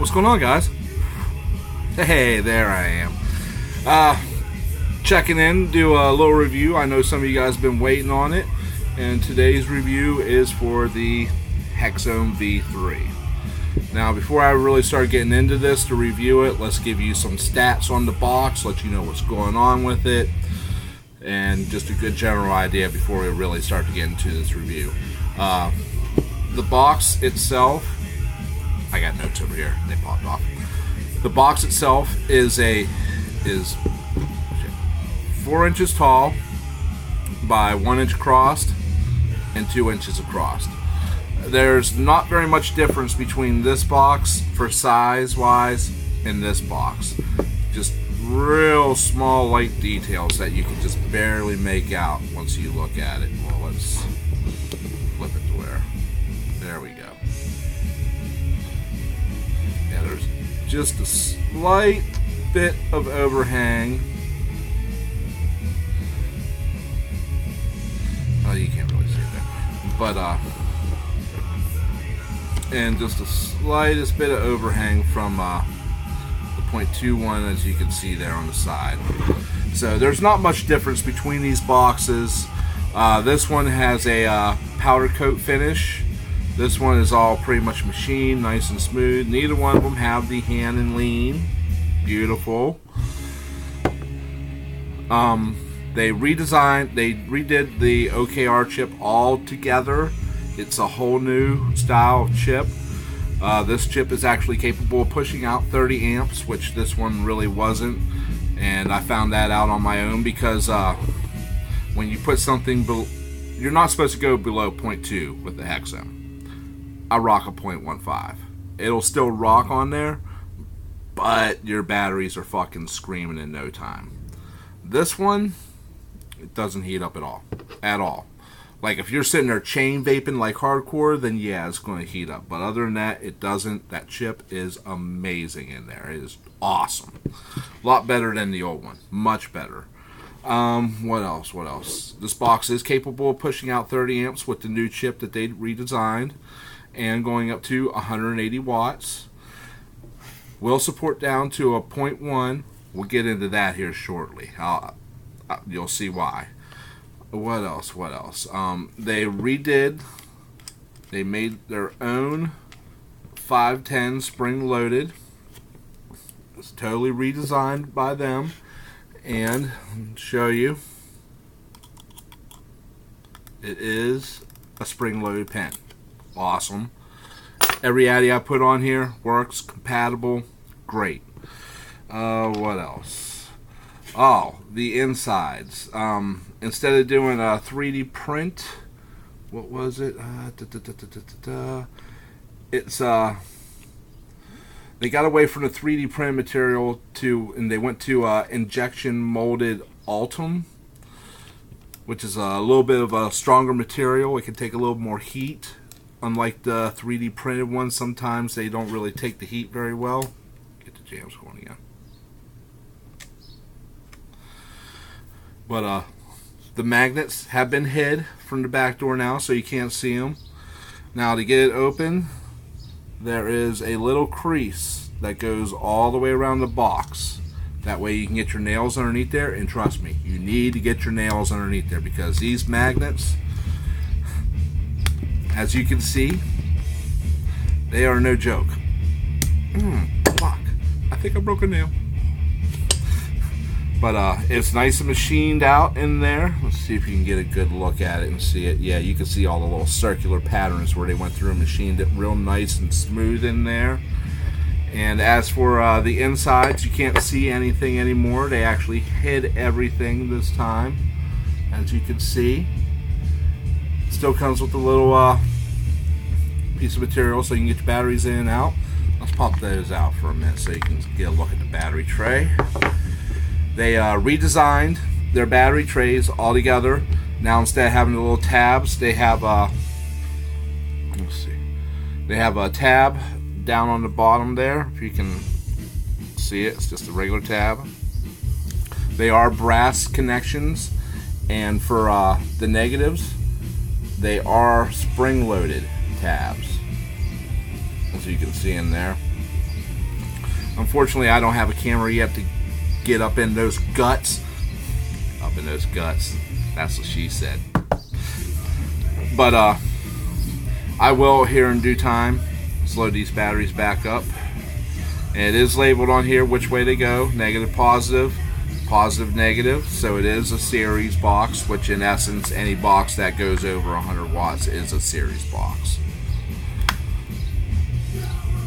What's going on, guys? Hey, there I am. Checking in, do a little review. I know some of you guys have been waiting on it, and today's review is for the Hex Ohm V3. Now, before I really start getting into this to review it, let's give you some stats on the box, let you know what's going on with it, and just a good general idea before we really start to get into this review. The box itself, I got notes over here, they popped off. The box itself is 4 inches tall by 1 inch across and 2 inches across. There's not very much difference between this box for size wise and this box. Just real small light details that you can just barely make out once you look at it. Well, let's flip it to where, there we go. Yeah, there's just a slight bit of overhang. Oh, you can't really see it there. But, and just the slightest bit of overhang from the 0.21, as you can see there on the side. So there's not much difference between these boxes. This one has a powder coat finish. This one is all pretty much machined, nice and smooth. Neither one of them have the hand and lean. Beautiful. They redid the OKR chip all together. It's a whole new style of chip. This chip is actually capable of pushing out 30 amps, which this one really wasn't. And I found that out on my own because when you put something, you're not supposed to go below 0.2 with the Hex Ohm. I rock a 0.15. It'll still rock on there, but your batteries are fucking screaming in no time. This one, it doesn't heat up at all. Like if you're sitting there chain vaping like hardcore, then yeah, it's going to heat up. But other than that, it doesn't. That chip is amazing in there. It is awesome. A lot better than the old one. Much better. What else? This box is capable of pushing out 30 amps with the new chip that they redesigned, and going up to 180 watts. Will support down to a 0.1. We'll get into that here shortly. You'll see why. What else? They made their own 510 spring loaded. It's totally redesigned by them. And I'll show you, it is a spring loaded pen. Awesome. Every addy I put on here works, compatible, great. What else? Oh, the insides. Instead of doing a 3D print, what was it? It's they got away from the 3D print material and they went to injection molded Altum, which is a little bit of a stronger material. It can take a little more heat. Unlike the 3D printed ones, sometimes they don't really take the heat very well. Get the jams going again. But the magnets have been hid from the back door now, so you can't see them. Now to get it open, there is a little crease that goes all the way around the box. That way you can get your nails underneath there, and trust me, you need to get your nails underneath there because these magnets, as you can see, they are no joke. Fuck. I think I broke a nail. But it's nice and machined out in there. Let's see if you can get a good look at it and see it. Yeah, you can see all the little circular patterns where they went through and machined it real nice and smooth in there. And as for the insides, you can't see anything anymore. They actually hid everything this time, as you can see. Still comes with a little piece of material so you can get your batteries in and out. Let's pop those out for a minute so you can get a look at the battery tray. They redesigned their battery trays altogether. Now instead of having the little tabs, they have let's see. They have a tab down on the bottom there. If you can see it, it's just a regular tab. They are brass connections, and for the negatives, they are spring-loaded tabs, as you can see in there. Unfortunately, I don't have a camera yet to get up in those guts. Up in those guts. That's what she said. But I will here in due time load these batteries back up. And it is labeled on here which way they go. Negative, positive. Positive, negative. So it is a series box, which in essence any box that goes over 100 watts is a series box.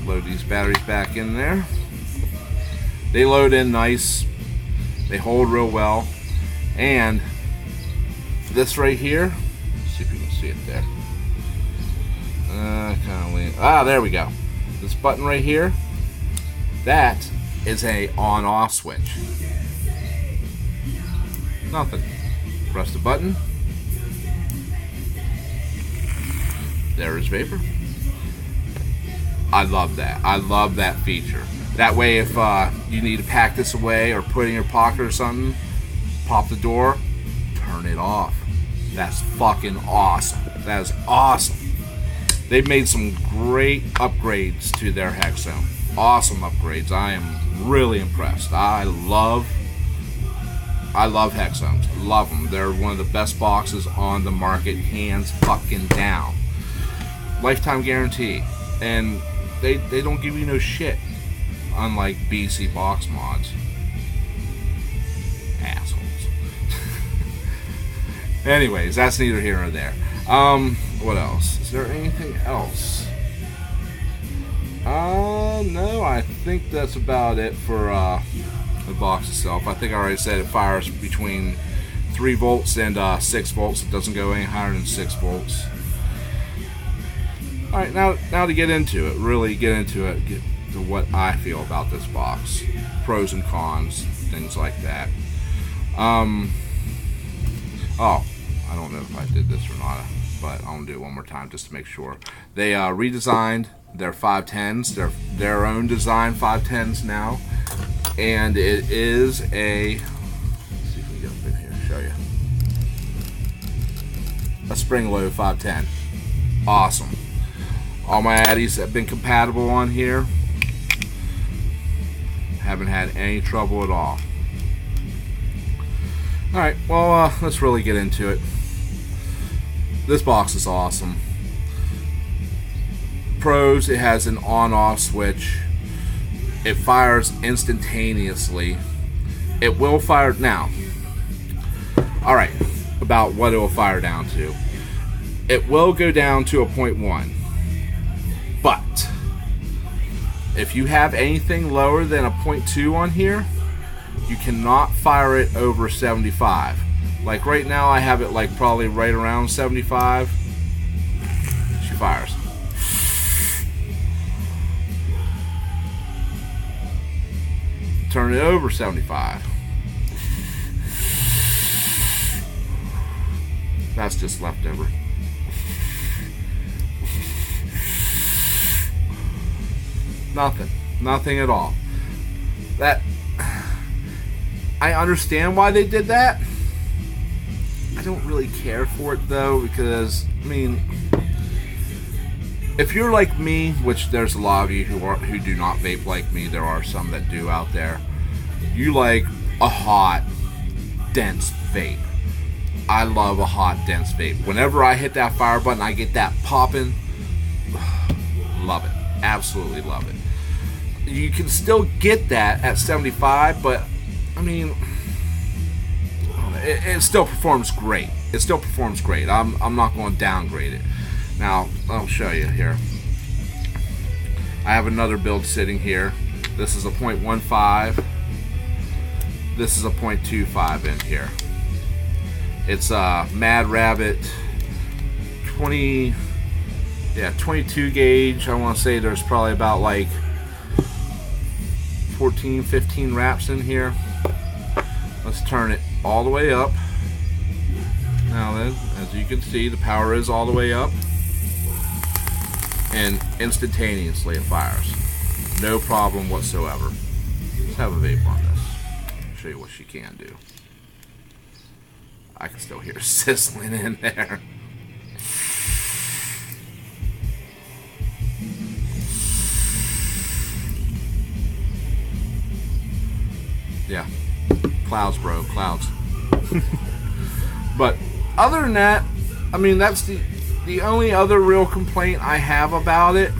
Load these batteries back in there. They load in nice. They hold real well. And this right here, let's see if you can see it there. There we go. This button right here, that is a on-off switch. Nothing. Press the button. There is vapor. I love that. I love that feature. That way, if you need to pack this away or put it in your pocket or something, pop the door, turn it off. That's fucking awesome. That is awesome. They've made some great upgrades to their Hex Ohm. Awesome upgrades. I am really impressed. I love Hex Ohms. Love them. They're one of the best boxes on the market, hands fucking down. Lifetime guarantee. And they don't give you no shit. Unlike BC box mods. Assholes. Anyways, that's neither here nor there. What else? Is there anything else? No, I think that's about it for the box itself. I think I already said it fires between 3 volts and 6 volts. It doesn't go any higher than 6 volts. Alright, now to get into it, really get into it, get to what I feel about this box. Pros and cons, things like that. Oh, I don't know if I did this or not, but I'm going to do it one more time just to make sure. They redesigned their 510s, their own design 510s now, and it is a, let's see if we can get up in here and show you. A spring-loaded 510. Awesome. All my Addies have been compatible on here. Haven't had any trouble at all. Alright, well, let's really get into it. This box is awesome. Pros, it has an on-off switch. It fires instantaneously. It will fire now. Alright, about what it will fire down to. It will go down to a 0.1. But if you have anything lower than a 0.2 on here, you cannot fire it over 75. Like right now I have it like probably right around 75. She fires. Turn it over 75. That's just leftover. Nothing at all. That, I understand why they did that. I don't really care for it though, because I mean, if you're like me, which there's a lot of you who do not vape like me, there are some that do out there. You like a hot, dense vape. I love a hot, dense vape. Whenever I hit that fire button, I get that popping. Love it. Absolutely love it. You can still get that at 75, but I mean, it still performs great. It still performs great. I'm not going to downgrade it. Now, I'll show you here. I have another build sitting here. This is a 0.15. This is a 0.25 in here. It's a Mad Rabbit 22 gauge. I want to say there's probably about like 14, 15 wraps in here. Let's turn it all the way up. Now then, as you can see, the power is all the way up. And instantaneously it fires. No problem whatsoever. Let's have a vape on this. Show you what she can do. I can still hear sizzling in there. Clouds, bro. Clouds. But other than that, I mean, that's the only other real complaint I have about it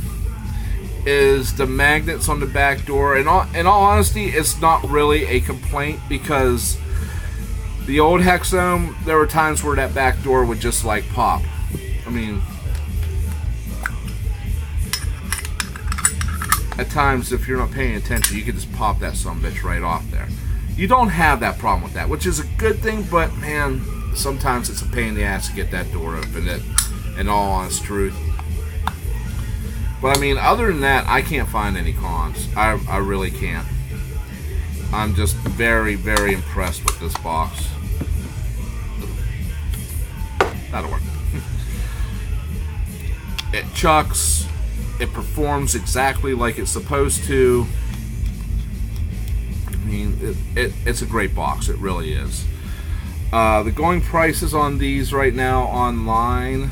is the magnets on the back door. In all honesty, it's not really a complaint because the old Hex Ohm, there were times where that back door would just like pop. I mean, at times, if you're not paying attention, you can just pop that sumbitch right off there. You don't have that problem with that, which is a good thing, but man, sometimes it's a pain in the ass to get that door open, in all honest truth. But I mean, other than that, I can't find any cons. I really can't. I'm just very, very impressed with this box. That'll work. It chucks. It performs exactly like it's supposed to. I mean, it's a great box. It really is. The going prices on these right now online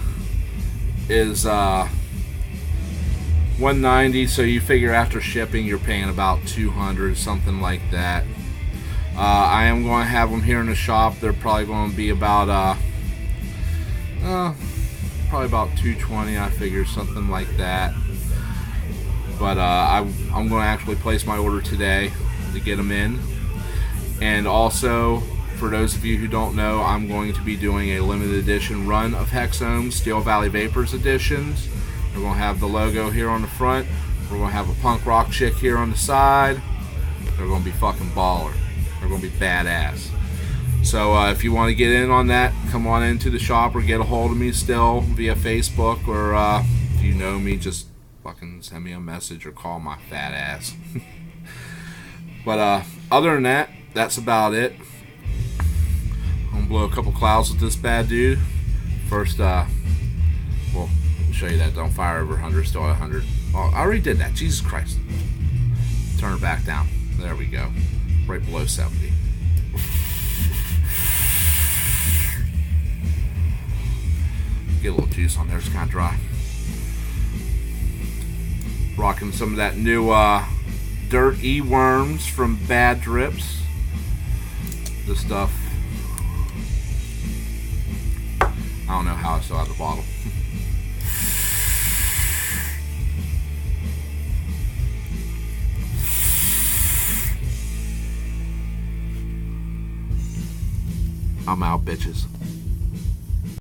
is $190. So you figure after shipping, you're paying about $200, something like that. I am going to have them here in the shop. They're probably going to be about probably about $220. I figure something like that. But I'm going to actually place my order today to get them in. And also, for those of you who don't know, I'm going to be doing a limited edition run of Hex Ohm Steel Valley Vapors editions. We're going to have the logo here on the front. We're going to have a punk rock chick here on the side. They're going to be fucking baller. They're going to be badass. So if you want to get in on that, come on into the shop or get a hold of me still via Facebook, or if you know me, just fucking send me a message or call my fat ass. But other than that, that's about it. I'm gonna blow a couple clouds with this bad dude. First, well, I'll show you that. Don't fire over 100, still at 100. Oh, I already did that. Jesus Christ. Turn it back down. There we go. Right below 70. Get a little juice on there. It's kind of dry. Rocking some of that new Dirt E-Worms from Bad Drips. This stuff, I don't know how I still have the bottle. I'm out, bitches.